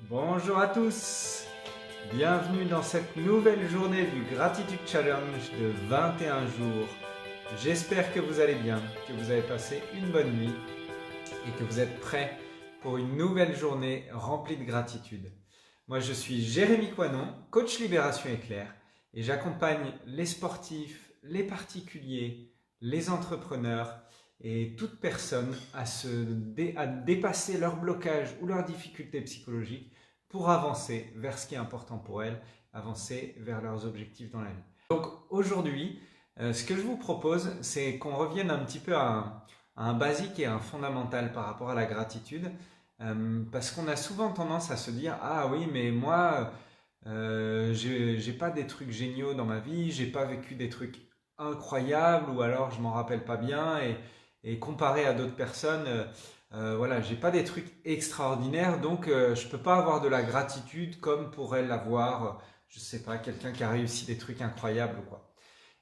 Bonjour à tous, bienvenue dans cette nouvelle journée du Gratitude Challenge de 21 jours. J'espère que vous allez bien, que vous avez passé une bonne nuit et que vous êtes prêts pour une nouvelle journée remplie de gratitude. Moi je suis Jérémy Coinon, coach Libération Éclair et j'accompagne les sportifs, les particuliers, les entrepreneurs et toute personne à dépasser leurs blocages ou leurs difficultés psychologiques pour avancer vers ce qui est important pour elles, avancer vers leurs objectifs dans la vie. Donc aujourd'hui, ce que je vous propose, c'est qu'on revienne un petit peu à un basique et à un fondamental par rapport à la gratitude, parce qu'on a souvent tendance à se dire « Ah oui, mais moi, j'ai pas des trucs géniaux dans ma vie, j'ai pas vécu des trucs incroyables ou alors je m'en rappelle pas bien et comparé à d'autres personnes, voilà, j'ai pas des trucs extraordinaires, donc je peux pas avoir de la gratitude comme pourrait l'avoir, je sais pas, quelqu'un qui a réussi des trucs incroyables ou quoi.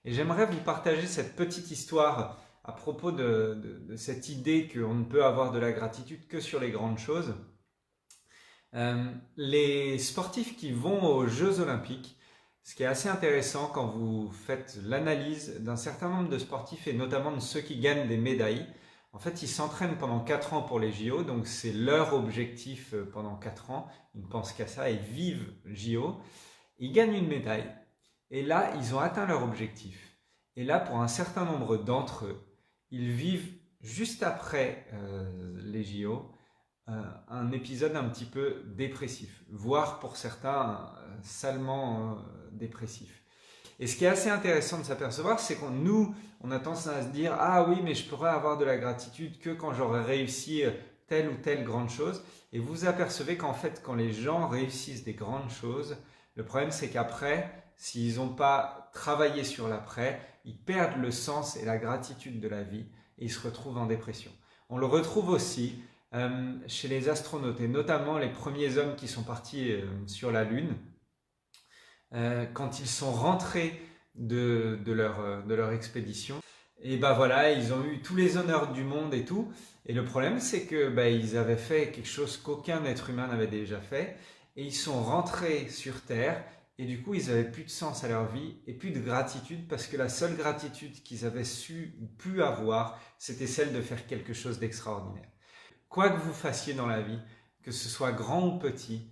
Et j'aimerais vous partager cette petite histoire à propos de cette idée qu'on ne peut avoir de la gratitude que sur les grandes choses. Les sportifs qui vont aux Jeux Olympiques, ce qui est assez intéressant quand vous faites l'analyse d'un certain nombre de sportifs et notamment de ceux qui gagnent des médailles, en fait ils s'entraînent pendant 4 ans pour les JO, donc c'est leur objectif pendant 4 ans, ils ne pensent qu'à ça et vivent JO, ils gagnent une médaille et là ils ont atteint leur objectif. Et là pour un certain nombre d'entre eux, ils vivent juste après les JO un épisode un petit peu dépressif, voire pour certains salement dépressif. Et ce qui est assez intéressant de s'apercevoir, c'est qu'on on a tendance à se dire « Ah oui, mais je pourrais avoir de la gratitude que quand j'aurai réussi telle ou telle grande chose. » Et vous vous apercevez qu'en fait, quand les gens réussissent des grandes choses, le problème c'est qu'après, s'ils n'ont pas travaillé sur l'après, ils perdent le sens et la gratitude de la vie et ils se retrouvent en dépression. On le retrouve aussi chez les astronautes et notamment les premiers hommes qui sont partis sur la Lune. Quand ils sont rentrés de leur expédition, et ben voilà, ils ont eu tous les honneurs du monde et tout. Et le problème, c'est que ils avaient fait quelque chose qu'aucun être humain n'avait déjà fait. Et ils sont rentrés sur Terre. Et du coup, ils n'avaient plus de sens à leur vie et plus de gratitude parce que la seule gratitude qu'ils avaient su ou pu avoir, c'était celle de faire quelque chose d'extraordinaire. Quoi que vous fassiez dans la vie, que ce soit grand ou petit,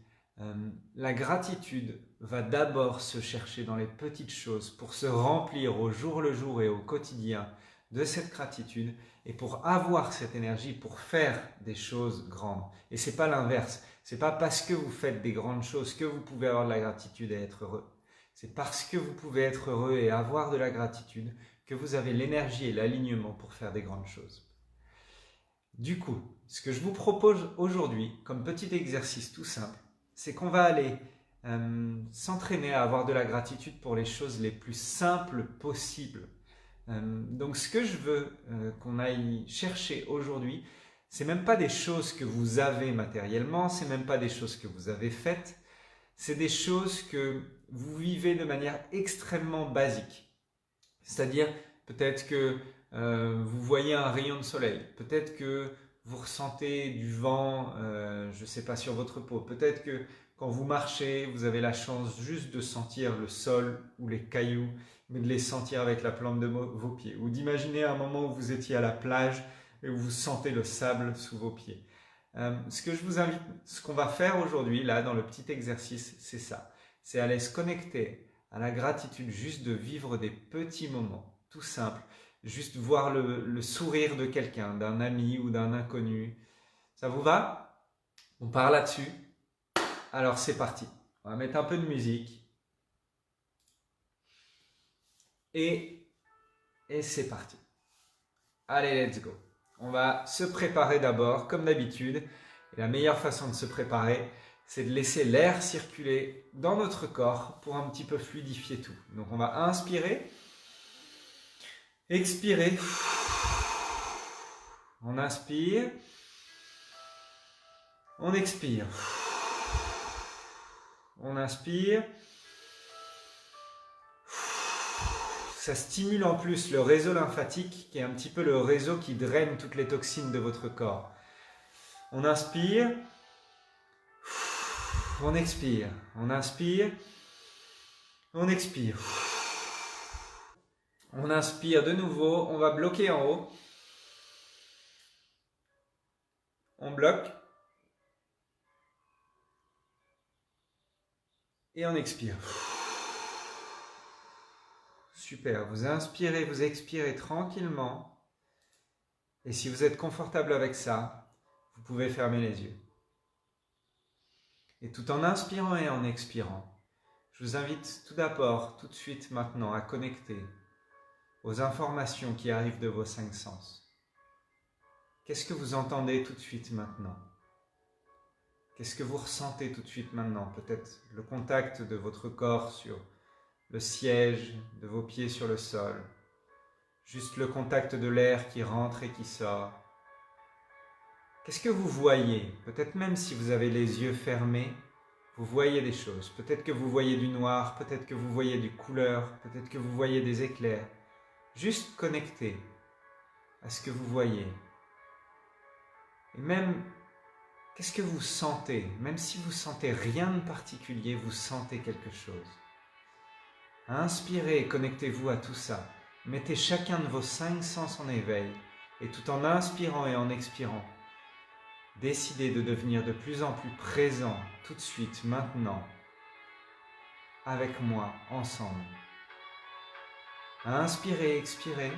la gratitude va d'abord se chercher dans les petites choses pour se remplir au jour le jour et au quotidien de cette gratitude et pour avoir cette énergie pour faire des choses grandes. Et c'est pas l'inverse. C'est pas parce que vous faites des grandes choses que vous pouvez avoir de la gratitude et être heureux. C'est parce que vous pouvez être heureux et avoir de la gratitude que vous avez l'énergie et l'alignement pour faire des grandes choses. Du coup, ce que je vous propose aujourd'hui, comme petit exercice tout simple, c'est qu'on va aller s'entraîner à avoir de la gratitude pour les choses les plus simples possibles. Donc ce que je veux qu'on aille chercher aujourd'hui, c'est même pas des choses que vous avez matériellement, c'est même pas des choses que vous avez faites, c'est des choses que vous vivez de manière extrêmement basique. C'est-à-dire peut-être que vous voyez un rayon de soleil, peut-être que vous ressentez du vent, je ne sais pas, sur votre peau, peut-être que quand vous marchez, vous avez la chance juste de sentir le sol ou les cailloux, mais de les sentir avec la plante de vos pieds, ou d'imaginer un moment où vous étiez à la plage et où vous sentez le sable sous vos pieds. Ce que je vous invite, ce qu'on va faire aujourd'hui, là, dans le petit exercice, c'est ça. C'est aller se connecter à la gratitude, juste de vivre des petits moments, tout simples. Juste voir le sourire de quelqu'un, d'un ami ou d'un inconnu. Ça vous va? On part là-dessus. Alors c'est parti. On va mettre un peu de musique. Et c'est parti. Allez, let's go. On va se préparer d'abord, comme d'habitude. Et la meilleure façon de se préparer, c'est de laisser l'air circuler dans notre corps pour un petit peu fluidifier tout. Donc on va inspirer, expirer. On inspire, on expire. On inspire. Ça stimule en plus le réseau lymphatique, qui est un petit peu le réseau qui draine toutes les toxines de votre corps. On inspire. On expire. On inspire. On expire. On inspire de nouveau. On va bloquer en haut. On bloque. Et on expire. Super. Vous inspirez, vous expirez tranquillement. Et si vous êtes confortable avec ça, vous pouvez fermer les yeux. Et tout en inspirant et en expirant, je vous invite tout d'abord, tout de suite maintenant, à connecter aux informations qui arrivent de vos 5 sens. Qu'est-ce que vous entendez tout de suite maintenant? Qu'est-ce que vous ressentez tout de suite maintenant? Peut-être le contact de votre corps sur le siège, de vos pieds sur le sol. Juste le contact de l'air qui rentre et qui sort. Qu'est-ce que vous voyez? Peut-être même si vous avez les yeux fermés, vous voyez des choses. Peut-être que vous voyez du noir, peut-être que vous voyez des couleurs, peut-être que vous voyez des éclairs. Juste connecté à ce que vous voyez. Et même, qu'est-ce que vous sentez? Même si vous sentez rien de particulier, vous sentez quelque chose. Inspirez et connectez-vous à tout ça. Mettez chacun de vos 5 sens en éveil et tout en inspirant et en expirant, décidez de devenir de plus en plus présent tout de suite, maintenant, avec moi, ensemble. Inspirez, expirez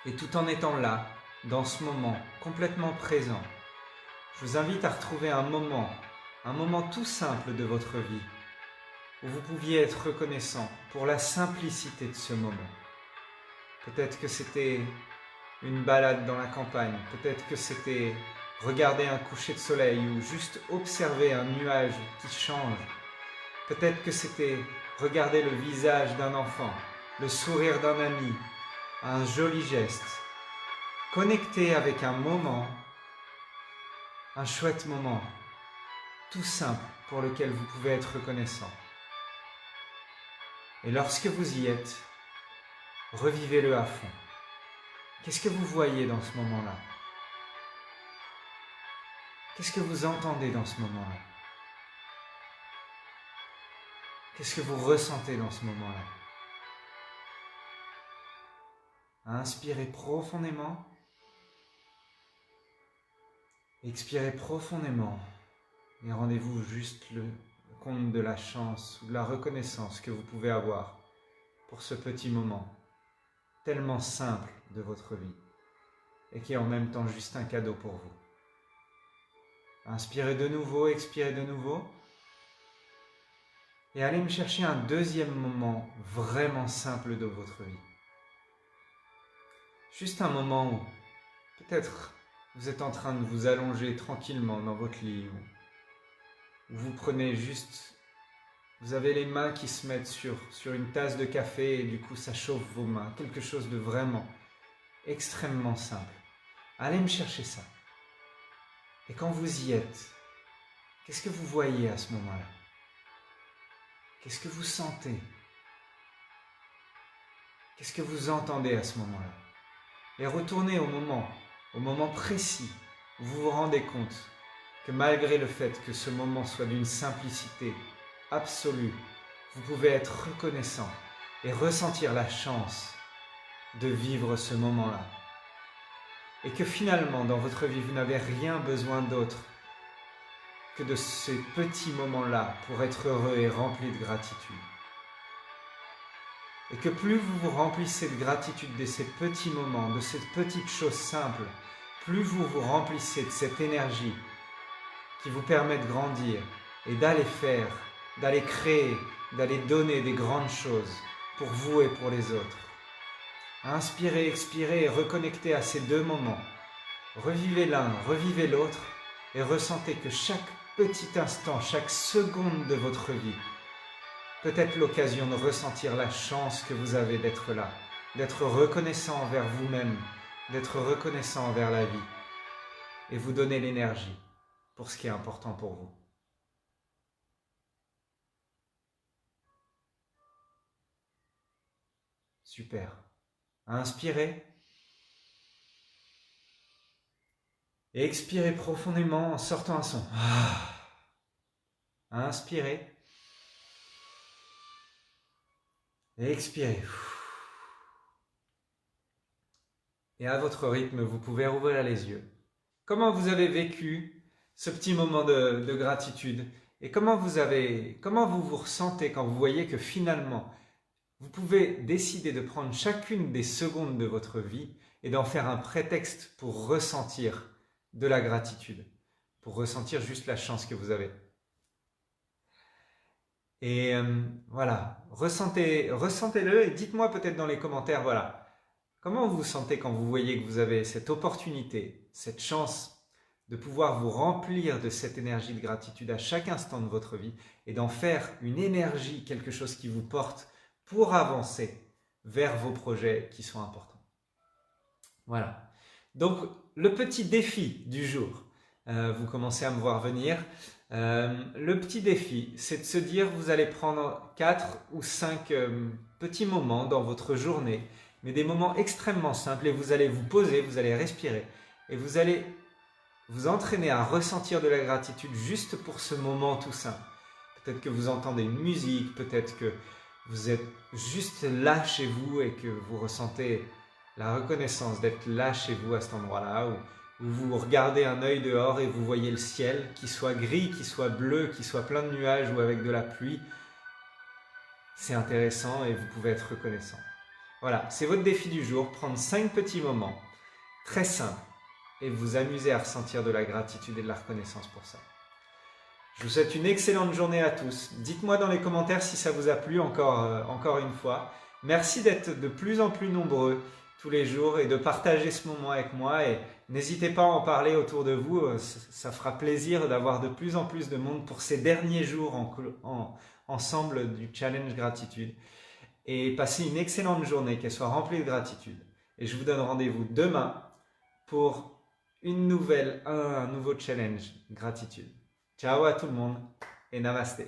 et tout en étant là, dans ce moment, complètement présent, je vous invite à retrouver un moment tout simple de votre vie où vous pouviez être reconnaissant pour la simplicité de ce moment. Peut-être que c'était une balade dans la campagne, peut-être que c'était regarder un coucher de soleil ou juste observer un nuage qui change. Peut-être que c'était regarder le visage d'un enfant, le sourire d'un ami, un joli geste. Connecter avec un moment, un chouette moment, tout simple pour lequel vous pouvez être reconnaissant. Et lorsque vous y êtes, revivez-le à fond. Qu'est-ce que vous voyez dans ce moment-là? Qu'est-ce que vous entendez dans ce moment-là? Qu'est-ce que vous ressentez dans ce moment-là? Inspirez profondément. Expirez profondément. Et rendez-vous juste le compte de la chance ou de la reconnaissance que vous pouvez avoir pour ce petit moment tellement simple de votre vie et qui est en même temps juste un cadeau pour vous. Inspirez de nouveau, expirez de nouveau et allez me chercher un deuxième moment vraiment simple de votre vie. Juste un moment où peut-être vous êtes en train de vous allonger tranquillement dans votre lit où vous prenez juste, vous avez les mains qui se mettent sur une tasse de café et du coup ça chauffe vos mains, quelque chose de vraiment extrêmement simple. Allez me chercher ça. Et quand vous y êtes, qu'est-ce que vous voyez à ce moment-là? Qu'est-ce que vous sentez? Qu'est-ce que vous entendez à ce moment-là? Et retournez au moment précis où vous vous rendez compte que malgré le fait que ce moment soit d'une simplicité absolue, vous pouvez être reconnaissant et ressentir la chance de vivre ce moment-là. Et que finalement, dans votre vie, vous n'avez rien besoin d'autre que de ces petits moments-là pour être heureux et rempli de gratitude. Et que plus vous vous remplissez de gratitude de ces petits moments, de ces petites choses simples, plus vous vous remplissez de cette énergie qui vous permet de grandir et d'aller faire, d'aller créer, d'aller donner des grandes choses pour vous et pour les autres. Inspirez, expirez et reconnectez à ces deux moments. Revivez l'un, revivez l'autre et ressentez que chaque petit instant, chaque seconde de votre vie peut être l'occasion de ressentir la chance que vous avez d'être là, d'être reconnaissant envers vous-même, d'être reconnaissant envers la vie et vous donner l'énergie pour ce qui est important pour vous. Super. Inspirez. Et expirez profondément en sortant un son. Inspirez. Et expirez. Et à votre rythme, vous pouvez rouvrir les yeux. Comment vous avez vécu ce petit moment de gratitude? Et comment vous vous ressentez quand vous voyez que finalement, vous pouvez décider de prendre chacune des secondes de votre vie et d'en faire un prétexte pour ressentir de la gratitude, pour ressentir juste la chance que vous avez. Et voilà, ressentez-le et dites-moi peut-être dans les commentaires, voilà, comment vous vous sentez quand vous voyez que vous avez cette opportunité, cette chance de pouvoir vous remplir de cette énergie de gratitude à chaque instant de votre vie et d'en faire une énergie, quelque chose qui vous porte pour avancer vers vos projets qui sont importants. Voilà. Donc, le petit défi du jour, vous commencez à me voir venir. Le petit défi, c'est de se dire, vous allez prendre 4 ou 5 petits moments dans votre journée, mais des moments extrêmement simples, et vous allez vous poser, vous allez respirer, et vous allez vous entraîner à ressentir de la gratitude juste pour ce moment tout simple. Peut-être que vous entendez une musique, peut-être que vous êtes juste là chez vous et que vous ressentez la reconnaissance d'être là chez vous à cet endroit-là, où vous regardez un œil dehors et vous voyez le ciel, qu'il soit gris, qu'il soit bleu, qu'il soit plein de nuages ou avec de la pluie. C'est intéressant et vous pouvez être reconnaissant. Voilà, c'est votre défi du jour, prendre 5 petits moments très simples et vous amuser à ressentir de la gratitude et de la reconnaissance pour ça. Je vous souhaite une excellente journée à tous. Dites-moi dans les commentaires si ça vous a plu encore une fois. Merci d'être de plus en plus nombreux tous les jours et de partager ce moment avec moi. Et n'hésitez pas à en parler autour de vous. Ça fera plaisir d'avoir de plus en plus de monde pour ces derniers jours ensemble du challenge gratitude. Et passez une excellente journée, qu'elle soit remplie de gratitude. Et je vous donne rendez-vous demain pour un nouveau challenge gratitude. Ciao à tout le monde et namasté.